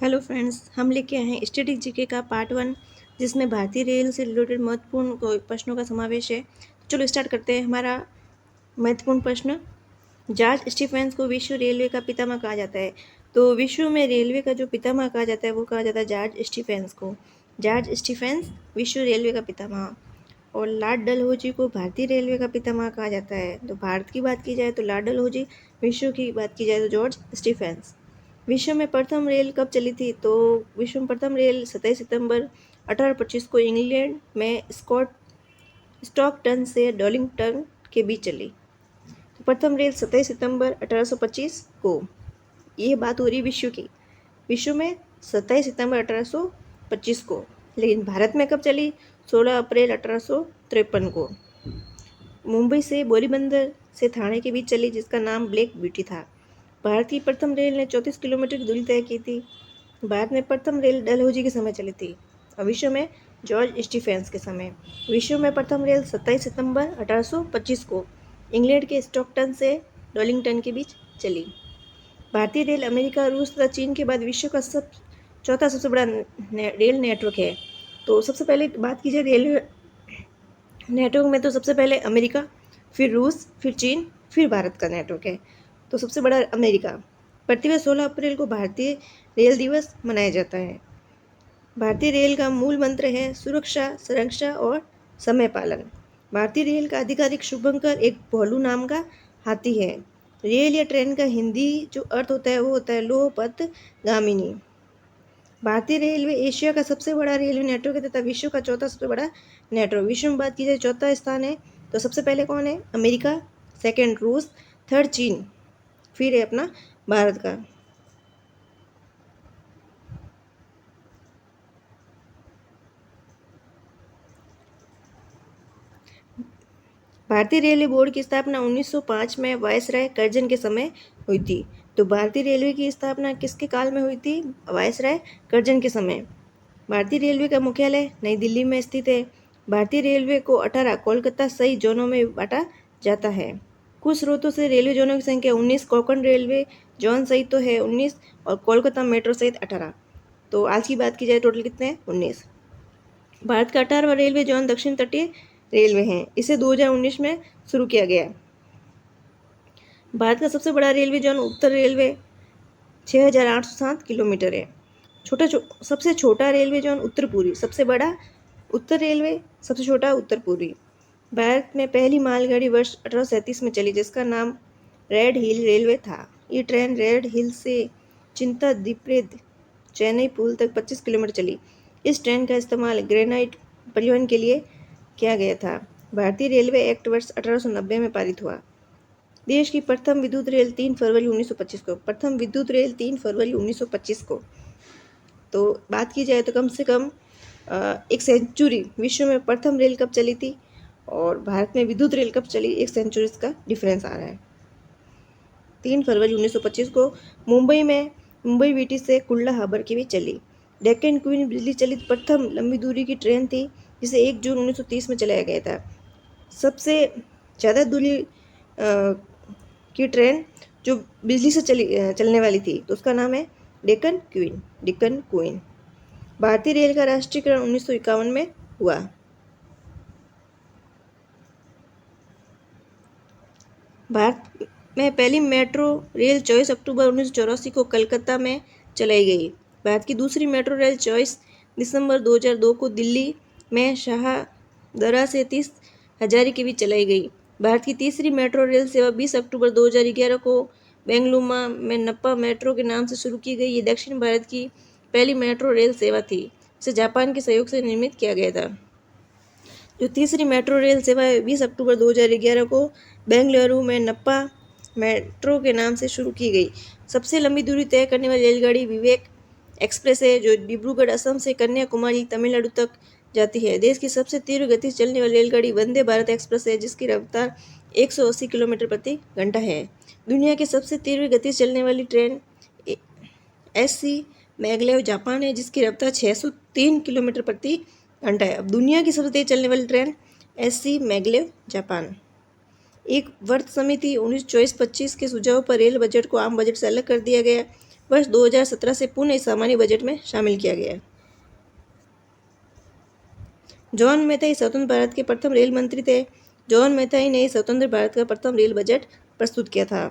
Hello friends, हम लेके आए हैं स्टैटिक जीके का पार्ट 1 जिसमें भारतीय रेल से रिलेटेड महत्वपूर्ण प्रश्नों का समावेश है। तो चलो स्टार्ट करते हैं। हमारा महत्वपूर्ण प्रश्न, जॉर्ज स्टीफेंस को विश्व रेलवे का पितामह कहा जाता है। तो विश्व में रेलवे का जो पितामह कहा जाता है वो कहा जाता है जॉर्ज स्टीफेंस को। जॉर्ज स्टीफेंस विश्व रेलवे का पितामह। और लॉर्ड डलहौजी को भारतीय रेलवे का पितामह कहा जाता है। तो भारत की बात की जाए तो लॉर्ड डलहौजी, विश्व की बात की जाए तो जॉर्ज स्टीफेंस। विश्व में प्रथम रेल कब चली थी? तो विश्व में प्रथम रेल 27 सितंबर 1825 को इंग्लैंड में स्टॉकटन से डॉलिंगटन के बीच चली। तो प्रथम रेल 27 सितंबर 1825 को। ये बात हो रही विश्व की। विश्व में 27 सितंबर 1825 को, लेकिन भारत में कब चली? 16 अप्रैल 1853 को। मुंबई से बोरीबंदर से थाने के बीच चली, जिसका नाम ब्लैक ब्यूटी था। भारत की प्रथम रेल ने 34 किलोमीटर की दूरी तय की थी। भारत में प्रथम रेल डलहौजी के समय चली थी और विश्व में जॉर्ज स्टीफेंस के समय। विश्व में प्रथम रेल 27 सितंबर 1825 को इंग्लैंड के स्टॉकटन से डॉलिंगटन के बीच चली। भारतीय रेल अमेरिका, रूस तथा चीन के बाद विश्व का चौथा सबसे बड़ा रेल नेटवर्क है। तो सबसे पहले बात की जाए रेलवे नेटवर्क में, तो सबसे पहले अमेरिका, फिर रूस, फिर चीन, फिर भारत का नेटवर्क है। तो सबसे बड़ा अमेरिका। प्रतिवर्ष 16 अप्रैल को भारतीय रेल दिवस मनाया जाता है। भारतीय रेल का मूल मंत्र है सुरक्षा, संरक्षा और समय पालन। भारतीय रेल का आधिकारिक शुभंकर एक भोलू नाम का हाथी है। रेल या ट्रेन का हिंदी जो अर्थ होता है वो होता है लोह पथ गामिनी। भारतीय रेलवे एशिया का सबसे बड़ा रेलवे नेटवर्क है तथा विश्व का चौथा सबसे बड़ा नेटवर्क। विश्व में बात की जाए चौथा स्थान है, तो सबसे पहले कौन है? अमेरिका, सेकंड रूस, थर्ड चीन, फिर है अपना भारत का। भारतीय रेलवे बोर्ड की स्थापना 1905 में वायसराय कर्जन के समय हुई थी। तो भारतीय रेलवे की स्थापना किसके काल में हुई थी? वायसराय कर्जन के समय। भारतीय रेलवे का मुख्यालय नई दिल्ली में स्थित है। भारतीय रेलवे को 18 कोलकाता सहित जोनों में बांटा जाता है। कुछ स्रोतों से रेलवे जोनों की संख्या 19, कोंकण रेलवे जोन सहित तो है 19 और कोलकाता मेट्रो सहित 18। तो आज की बात की जाए टोटल कितने हैं? 19। भारत का 18वां रेलवे जोन दक्षिण तटीय रेलवे है। इसे 2019 में शुरू किया गया। भारत का सबसे बड़ा रेलवे जोन उत्तर रेलवे 6,807 किलोमीटर है। सबसे छोटा रेलवे जोन उत्तर पूर्वी, सबसे बड़ा उत्तर रेलवे, सबसे छोटा उत्तर पूर्वी। भारत में पहली मालगाड़ी वर्ष 1837 में चली, जिसका नाम रेड हिल रेलवे था। ये ट्रेन रेड हिल से चिंता दीप्रेद चेन्नई पुल तक 25 किलोमीटर चली। इस ट्रेन का इस्तेमाल ग्रेनाइट परिवहन के लिए किया गया था। भारतीय रेलवे एक्ट वर्ष 1890 में पारित हुआ। देश की प्रथम विद्युत रेल 3 फरवरी 1925 को। प्रथम विद्युत रेल 3 फरवरी 1925 को। तो बात की जाए तो कम से कम एक सेंचुरी विश्व में प्रथम रेल कब चली थी और भारत में विद्युत रेल कब चली, एक सेंचुरी का डिफरेंस आ रहा है। 3 फरवरी 1925 को मुंबई वीटी से कुल्ला हाबर की भी चली। डेक्कन क्वीन बिजली चलित प्रथम लंबी दूरी की ट्रेन थी, जिसे 1 जून 1930 में चलाया गया था। सबसे ज़्यादा दूरी की ट्रेन जो बिजली से चलने वाली थी, तो उसका नाम है डेक्कन क्वीन। भारतीय रेल का राष्ट्रीयकरण 1951 में हुआ। भारत में पहली मेट्रो रेल 24 अक्टूबर 1984 को कलकत्ता में चलाई गई। भारत की दूसरी मेट्रो रेल 24 दिसंबर 2002 को दिल्ली में शाहदरा से 30 हजारी के बीच चलाई गई। भारत की तीसरी मेट्रो रेल सेवा 20 अक्टूबर 2011 को बेंगलुरु में नप्पा मेट्रो के नाम से शुरू की गई। ये दक्षिण भारत की पहली मेट्रो रेल सेवा थी। इसे जापान के सहयोग से निर्मित किया गया था। जो तीसरी मेट्रो रेल सेवा 20 अक्टूबर 2011 को बेंगलुरु में नप्पा मेट्रो के नाम से शुरू की गई। सबसे लंबी दूरी तय करने वाली रेलगाड़ी विवेक एक्सप्रेस है, जो डिब्रूगढ़ असम से कन्याकुमारी तमिलनाडु तक जाती है। देश की सबसे तीव्र गति से चलने वाली रेलगाड़ी वंदे भारत एक्सप्रेस है, जिसकी रफ्तार 180 किलोमीटर प्रति घंटा है। दुनिया की सबसे तीव्र गति से चलने वाली ट्रेन SC मैगलेव जापान है, जिसकी रफ्तार 603 किलोमीटर प्रति घंटा है। अब दुनिया की सबसे तेज चलने वाली ट्रेन SC मैगलेव जापान। एक वर्त समिति 1924-25 के सुझाव पर रेल बजट को आम बजट से अलग कर दिया गया। वर्ष 2017 से पुनः सामान्य बजट में शामिल किया गया। जॉन मैथाई स्वतंत्र भारत के प्रथम रेल मंत्री थे। जॉन मैथाई ने स्वतंत्र भारत का प्रथम रेल बजट प्रस्तुत किया था।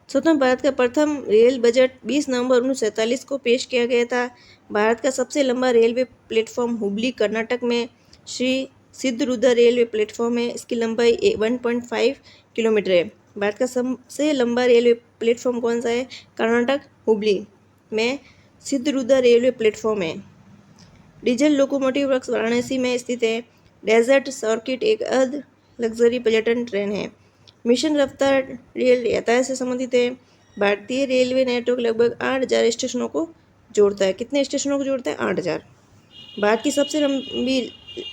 स्वतंत्र भारत का प्रथम रेल बजट 20 नवंबर 1947 को पेश किया गया था। भारत का सबसे लंबा रेलवे प्लेटफॉर्म हुबली कर्नाटक में श्री सिद्धरुद्र रेलवे प्लेटफॉर्म है। इसकी लंबाई 1.5 किलोमीटर है। भारत का सबसे लंबा रेलवे प्लेटफॉर्म कौन सा है? कर्नाटक हुबली में सिद्धरुद्र रेलवे प्लेटफॉर्म है। डीजल लोकोमोटिव वर्क्स वाराणसी में स्थित है। डेजर्ट सर्किट एक अर्ध लग्जरी पर्यटन ट्रेन है। मिशन रफ्तार रेल यातायात से संबंधित है। भारतीय रेलवे नेटवर्क लगभग 8000 स्टेशनों को जोड़ता है। कितने स्टेशनों को जोड़ता है? 8000। भारत की सबसे लंबी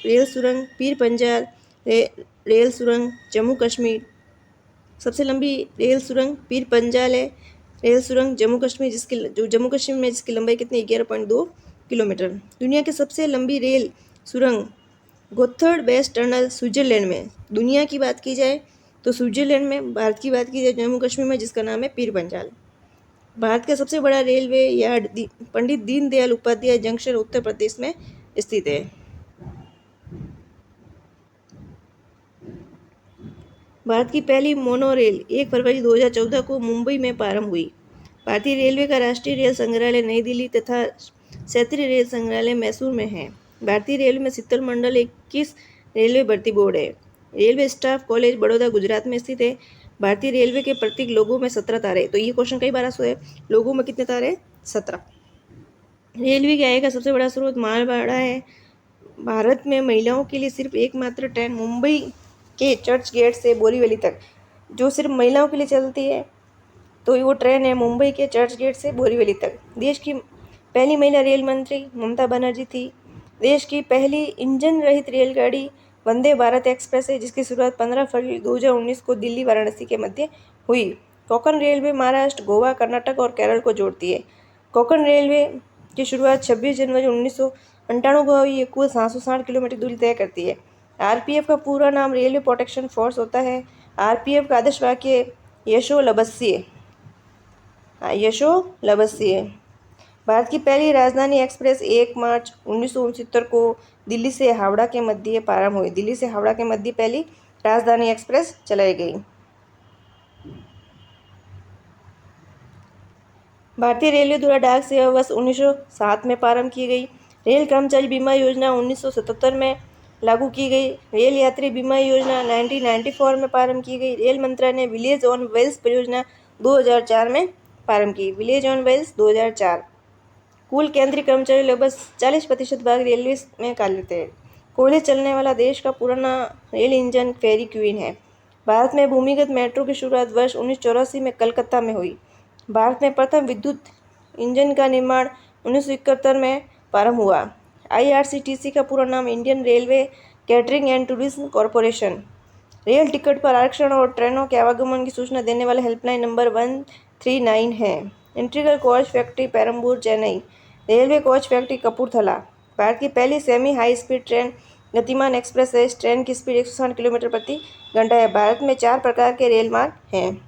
रेल सुरंग पीर पंजाल रेल सुरंग जम्मू कश्मीर। सबसे लंबी रेल सुरंग पीर पंजाल है। रेल सुरंग जम्मू कश्मीर जम्मू कश्मीर में जिसकी लंबाई कितनी? 11.2 किलोमीटर। दुनिया की सबसे लंबी रेल सुरंग गोथर्ड बेस टनल स्विट्जरलैंड में। दुनिया की बात की जाए तो स्विट्जरलैंड में, भारत की बात की जाए जम्मू कश्मीर में, जिसका नाम है पीर पंजाल। भारत का सबसे बड़ा railway yard Pandit Deendayal Upadhyay junction Uttar Pradesh में स्थित है। भारत की पहली मोनोरेल 1 फरवरी 2014 को मुंबई में प्रारंभ हुई। भारतीय रेलवे का राष्ट्रीय रेल संग्रहालय नई दिल्ली तथा क्षेत्रीय रेल संग्रहालय मैसूर में है। भारतीय रेलवे में 70 मंडल 21 रेलवे भर्ती बोर्ड है। Railway staff college Baroda Gujarat में स्थित है। भारतीय रेलवे के प्रतीक लोगों में 17 तारे। तो ये क्वेश्चन कई बार आ है, लोगों में कितने तारे? 17। रेलवे की आय का सबसे बड़ा स्रोत मालगाड़ा है। भारत में महिलाओं के लिए सिर्फ एकमात्र ट्रेन मुंबई के चर्च गेट से बोरीवली तक जो सिर्फ महिलाओं के लिए चलती है, तो वो ट्रेन है मुंबई के चर्च गेट से बोरीवली तक। देश की पहली महिला रेल मंत्री ममता बनर्जी थी। देश की पहली इंजन रहित रेलगाड़ी वंदे भारत एक्सप्रेस है, जिसकी शुरुआत 15 फरवरी 2019 को दिल्ली वाराणसी के मध्य हुई। कोंकण रेलवे महाराष्ट्र, गोवा, कर्नाटक और केरल को जोड़ती है। कोंकण रेलवे की शुरुआत 26 जनवरी 1998 को हुई। ये कुल 760 किलोमीटर दूरी तय करती है। आरपीएफ का पूरा नाम रेलवे प्रोटेक्शन फोर्स होता है। आरपीएफ का आदर्श वाक्य यशो लबस्ये। भारत की पहली राजधानी एक्सप्रेस 1 मार्च 1969 को दिल्ली से हावड़ा के मध्य प्रारंभ हुई। दिल्ली से हावड़ा के मध्य पहली राजधानी एक्सप्रेस चलाई गई। भारतीय रेलवे द्वारा डाक सेवा वर्ष 1907 में प्रारंभ की गई। रेल कर्मचारी बीमा योजना 1977 में लागू की गई। रेल यात्री बीमा योजना 1994 में प्रारंभ की गई। रेल मंत्रालय ने विलेज ऑन व्हील्स परियोजना 2004 में प्रारंभ की। Village on wheels 2004। कुल केंद्रीय कर्मचारी लगभग 40% भाग रेलवे में कार्यरत है। कोयले चलने वाला देश का पुराना रेल इंजन फेरी क्वीन है। भारत में भूमिगत मेट्रो की शुरुआत वर्ष 1984 में कलकत्ता में हुई। भारत में प्रथम विद्युत इंजन का निर्माण 1971 में प्रारंभ हुआ। आईआरसीटीसी का पूरा नाम Indian railway catering and tourism corporation. Rail ticket पर आरक्षण और ट्रेनों के आवागमन की सूचना देने वाला हेल्पलाइन नंबर 139 है। Integral coach factory Perambur Chennai. Railway coach factory Kapurthala. Bharat की पहली सेमी हाई स्पीड ट्रेन गतिमान एक्सप्रेस है। इस ट्रेन की स्पीड 160 किलोमीटर प्रति घंटा है। भारत में 4 प्रकार के रेल मार्ग हैं।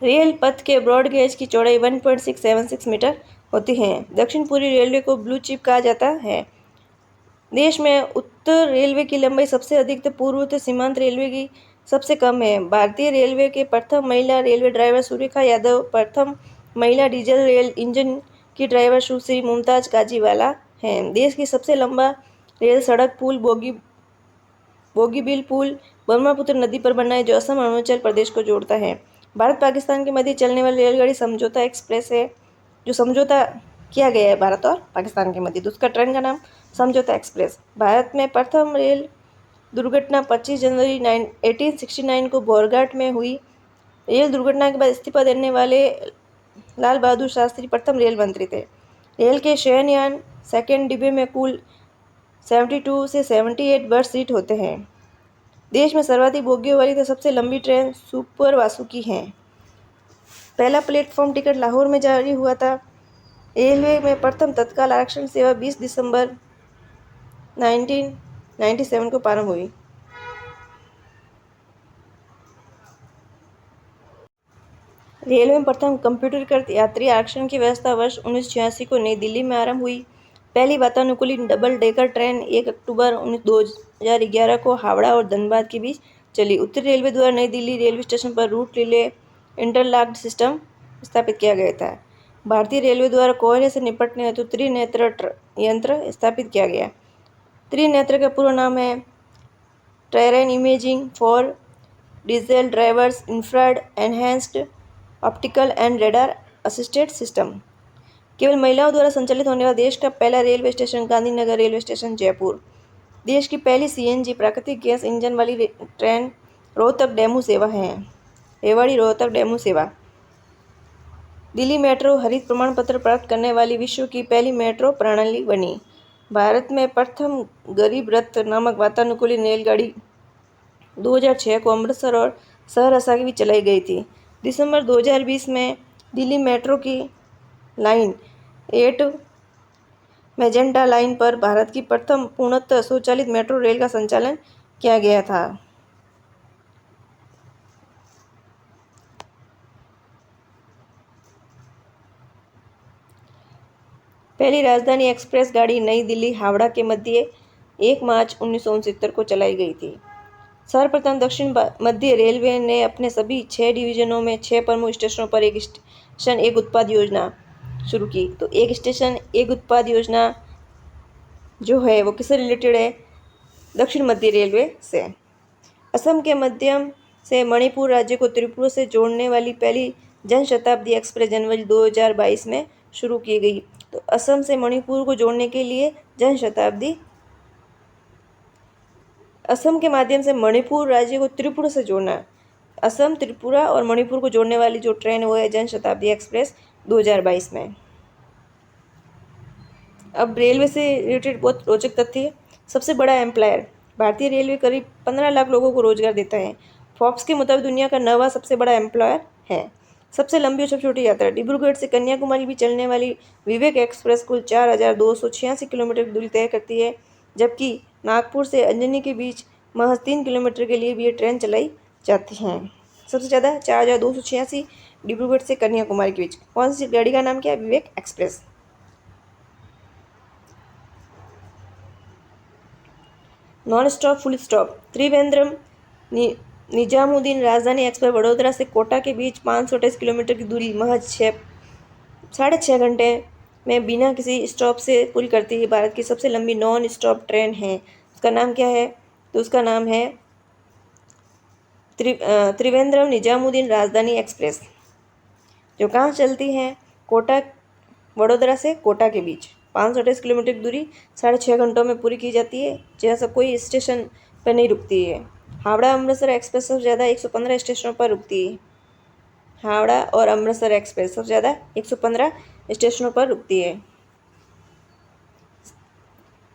रेल पथ के ब्रॉड गेज की चौड़ाई 1.676 मीटर होती है। दक्षिण पूर्वी रेलवे को ब्लू चिप कहा जाता है। देश में उत्तर रेलवे की लंबाई सबसे अधिक तो पूर्वोत्तर सीमांत रेलवे की सबसे कम है। भारतीय रेलवे के प्रथम महिला रेलवे ड्राइवर सुरेखा यादव, प्रथम महिला डीजल रेल इंजन की ड्राइवर सुश्री मुमताज काजीवाला हैं। देश की सबसे लंबा रेल सड़क पुल बोगीबील पुल ब्रह्मपुत्र नदी पर बना है, जो असम और अरुणाचल प्रदेश को जोड़ता है। भारत पाकिस्तान के मध्य चलने वाली रेलगाड़ी समझौता एक्सप्रेस है, जो समझौता किया गया है भारत और पाकिस्तान के मध्य। उसका ट्रेन का नाम समझौता एक्सप्रेस। भारत में प्रथम रेल दुर्घटना 25 जनवरी 1869 को बोरघाट में हुई। रेल दुर्घटना के बाद इस्तीफा देने वाले लाल बहादुर शास्त्री प्रथम रेल मंत्री थे। रेल के शयनयान सेकेंड डिब्बे में कुल 72 से 78 बर्थ सीट होते हैं। देश में सर्वाधिक बोगियों वाली तो सबसे लंबी ट्रेन सुपर वासुकी है। पहला प्लेटफॉर्म टिकट लाहौर में जारी हुआ था। रेलवे में प्रथम तत्काल आरक्षण सेवा 20 दिसंबर 1997 को प्रारंभ हुई। रेलवे में प्रथम कंप्यूटरीकृत यात्री आरक्षण की व्यवस्था वर्ष 1986 को नई दिल्ली में आरंभ हुई। पहली वातानुकूलित डबल डेकर ट्रेन 1 अक्टूबर 2011 को हावड़ा और धनबाद के बीच चली। उत्तरी रेलवे द्वारा नई दिल्ली रेलवे स्टेशन पर रूट रिले इंटरलॉक्ड सिस्टम स्थापित किया गया था। भारतीय रेलवे द्वारा कोयले से निपटने हेतु त्रिनेत्र यंत्र स्थापित किया गया। त्रिनेत्र का पूरा नाम है terrain imaging for diesel drivers infrared enhanced optical and radar assisted system. केवल महिलाओं द्वारा संचालित होने वाला देश का पहला railway station Gandhinagar railway station Jaipur. देश की पहली सीएनजी प्राकृतिक गैस इंजन वाली ट्रेन रोहतक डेमू सेवा है। रेवाड़ी रोहतक डेमू सेवा। दिल्ली मेट्रो हरित प्रमाण पत्र प्राप्त करने वाली विश्व की पहली मेट्रो प्रणाली बनी। भारत में प्रथम गरीब रथ नामक वातानुकूलित रेलगाड़ी 2006 को अमृतसर और सहरसा के बीच चलाई गई थी। दिसंबर 2020 में दिल्ली मेट्रो की लाइन 8 मैजेंटा लाइन पर भारत की प्रथम पूर्णतः स्वचालित मेट्रो रेल का संचालन किया गया था। पहली राजधानी एक्सप्रेस गाड़ी नई दिल्ली हावड़ा के मध्य 1 मार्च 1969 को चलाई गई थी। सर्वप्रथम दक्षिण मध्य रेलवे ने अपने सभी 6 डिवीजनों में 6 प्रमुख स्टेशनों पर एक स्टेशन एक उत्पाद योजना शुरू की। तो एक स्टेशन एक उत्पाद योजना जो है वो किससे रिलेटेड है? दक्षिण मध्य रेलवे से। असम के माध्यम से मणिपुर राज्य को त्रिपुरा से जोड़ने वाली पहली जनशताब्दी एक्सप्रेस जनवरी 2022 में शुरू की गई। तो असम से मणिपुर को जोड़ने के लिए जनशताब्दी, असम के माध्यम से मणिपुर राज्य को त्रिपुरा से जोड़ना, असम त्रिपुरा और मणिपुर को जोड़ने वाली जो ट्रेन वो है जनशताब्दी एक्सप्रेस 2022 में। अब रेलवे से रिलेटेड बहुत रोचक तथ्य। सबसे बड़ा एम्प्लॉयर भारतीय रेलवे करीब 15 लाख लोगों को रोजगार देता है। फोर्ब्स के मुताबिक दुनिया का 9वां सबसे बड़ा एम्प्लॉयर है। सबसे लंबी और सबसे छोटी यात्रा डिब्रूगढ़ से कन्याकुमारी भी चलने वाली विवेक एक्सप्रेस कुल 4286 किलोमीटर की दूरी तय करती है, जबकि नागपुर से अंजनी के बीच महज 3 किलोमीटर के लिए भी ये ट्रेन चलाई जाती हैं। सबसे ज़्यादा 4286 डिब्रूगढ़ से कन्याकुमारी के बीच। कौन सी गाड़ी का नाम क्या है? Vivek express. Non stop full stop Trivandrum Nizamuddin Rajdhani express Vadodara से कोटा के बीच 528 किलोमीटर की दूरी महज 6.5 घंटे में बिना किसी स्टॉप से पूरी करती है। भारत की सबसे लंबी नॉन स्टॉप ट्रेन है। उसका नाम क्या है? तो उसका नाम है त्रिवेंद्रम निजामुद्दीन राजधानी एक्सप्रेस, जो कहाँ चलती है? कोटा, वडोदरा से कोटा के बीच 528 किलोमीटर की दूरी 6.5 घंटों में पूरी की जाती है, जैसा कोई स्टेशन पर नहीं रुकती है। हावड़ा अमृतसर एक्सप्रेस सबसे ज़्यादा 115 स्टेशनों पर रुकती है। हावड़ा और अमृतसर एक्सप्रेस सबसे ज़्यादा 115 स्टेशनों पर रुकती है।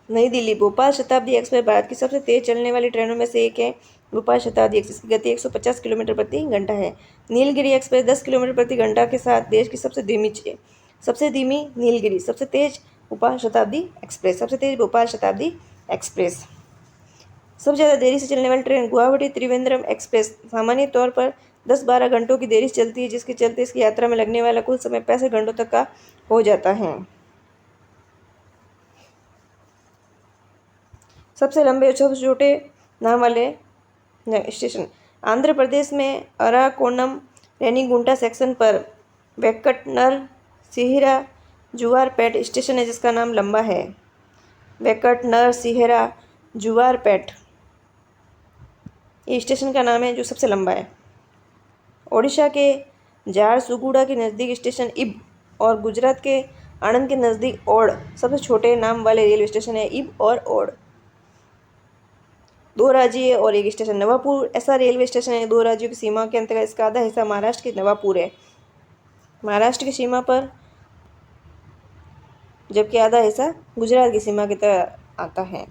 नई दिल्ली भोपाल शताब्दी एक्सप्रेस भारत की सबसे तेज चलने वाली ट्रेनों में से एक है। भोपाल शताब्दी एक्सप्रेस की गति 150 किलोमीटर प्रति घंटा है। नीलगिरी एक्सप्रेस 10 किलोमीटर प्रति घंटा के साथ देश की सबसे धीमी नीलगिरी। सबसे तेज भोपाल शताब्दी एक्सप्रेस। सबसे तेज भोपाल शताब्दी एक्सप्रेस। सबसे ज़्यादा देरी से चलने वाली ट्रेन गुवाहाटी त्रिवेंद्रम एक्सप्रेस सामान्य तौर पर 10-12 घंटों की देरी से चलती है, जिसके चलते इसकी यात्रा में लगने वाला कुल समय 65 घंटों तक का हो जाता है। सबसे लंबे और सबसे छोटे नाम वाले स्टेशन आंध्र प्रदेश में अराकोनम रेनीगुंटा सेक्शन पर वेंकटनर सिहिरा जुवारपेट स्टेशन है, जिसका नाम लंबा है। वेंकटनर सिहिरा जुवारपेट ये स्टेशन का नाम है जो सबसे लंबा है। ओडिशा के झारसुगुड़ा के नज़दीक स्टेशन इब और गुजरात के आणंद के नज़दीक ओड सबसे छोटे नाम वाले रेलवे स्टेशन है। इब और ओड 2 राज्य और एक स्टेशन। नवापुर ऐसा रेलवे स्टेशन है 2 राज्यों की सीमा के अंतर्गत। इसका आधा हिस्सा महाराष्ट्र के नवापुर है, महाराष्ट्र की सीमा पर, जबकि आधा हिस्सा गुजरात की सीमा की तरह आता है।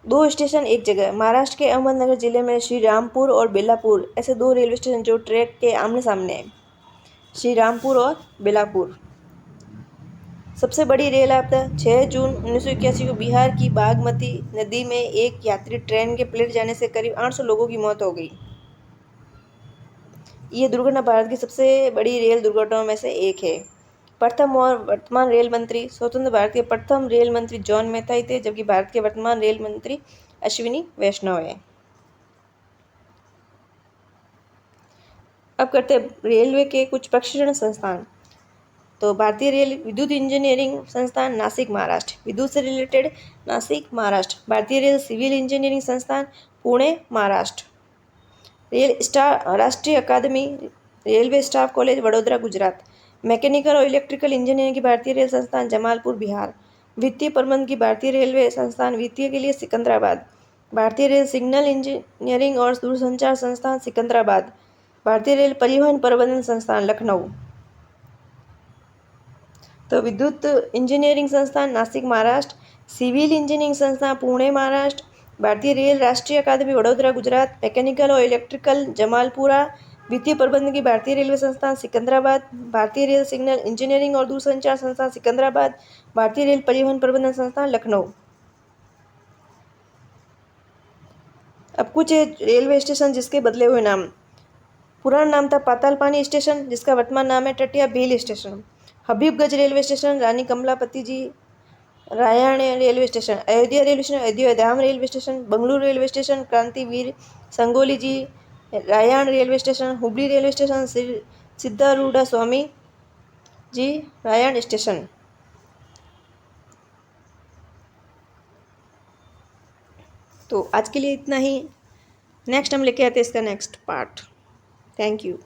2 स्टेशन एक जगह। महाराष्ट्र के अहमदनगर जिले में श्री रामपुर और बेलापुर ऐसे 2 रेलवे स्टेशन जो ट्रैक के आमने सामने हैं। श्री रामपुर और बेलापुर। सबसे बड़ी रेल आपदा 6 जून 1981 को बिहार की बागमती नदी में एक यात्री ट्रेन के पलट जाने से करीब 800 लोगों की मौत हो गई। ये दुर्घटना भारत की सबसे बड़ी रेल दुर्घटनाओं में से एक है। प्रथम और वर्तमान रेल मंत्री स्वतंत्र भारत के प्रथम रेल मंत्री जॉन मेहता ही थे, जबकि भारत के वर्तमान रेल मंत्री अश्विनी वैष्णव है। अब करते हैं रेलवे के कुछ प्रशिक्षण संस्थान। तो भारतीय रेल विद्युत इंजीनियरिंग संस्थान नासिक महाराष्ट्र, विद्युत से रिलेटेड नासिक महाराष्ट्र। भारतीय रेल सिविल इंजीनियरिंग संस्थान पुणे महाराष्ट्र। रेल स्टार राष्ट्रीय अकादमी railway staff college Vadodara Gujarat. Mechanical और इलेक्ट्रिकल इंजीनियरिंग की भारतीय रेल संस्थान जमालपुर बिहार। वित्तीय प्रबंधन की भारतीय रेलवे संस्थान वित्तीय के लिए सिकंदराबाद। भारतीय रेल सिग्नल इंजीनियरिंग और दूरसंचार संस्थान सिकंदराबाद। भारतीय रेल परिवहन प्रबंधन संस्थान लखनऊ। तो विद्युत इंजीनियरिंग संस्थान नासिक महाराष्ट्र, सिविल इंजीनियरिंग संस्थान पुणे महाराष्ट्र, भारतीय रेल राष्ट्रीय अकादमी वडोदरा गुजरात, मैकेनिकल और इलेक्ट्रिकल जमालपुरा, वित्तीय प्रबंधन की भारतीय रेलवे संस्थान सिकंदराबाद, भारतीय रेल सिग्नल इंजीनियरिंग और दूरसंचार संस्थान सिकंदराबाद, भारतीय रेल परिवहन प्रबंधन संस्थान लखनऊ। अब कुछ रेलवे स्टेशन जिसके बदले हुए नाम। पुराना नाम था पातालपानी स्टेशन, जिसका वर्तमान नाम है टटिया बेल station. Habibganj railway station Rani Kamlapati जी रायण railway station, Ayodhya railway station Ayodhya Dham railway station, Bengaluru railway station Krantiveer Sangolli जी रायण railway station, Hubli railway station Siddharudha Swami जी रायण स्टेशन। तो आज के लिए इतना ही। नेक्स्ट हम लेके आते हैं इसका नेक्स्ट पार्ट। Thank you.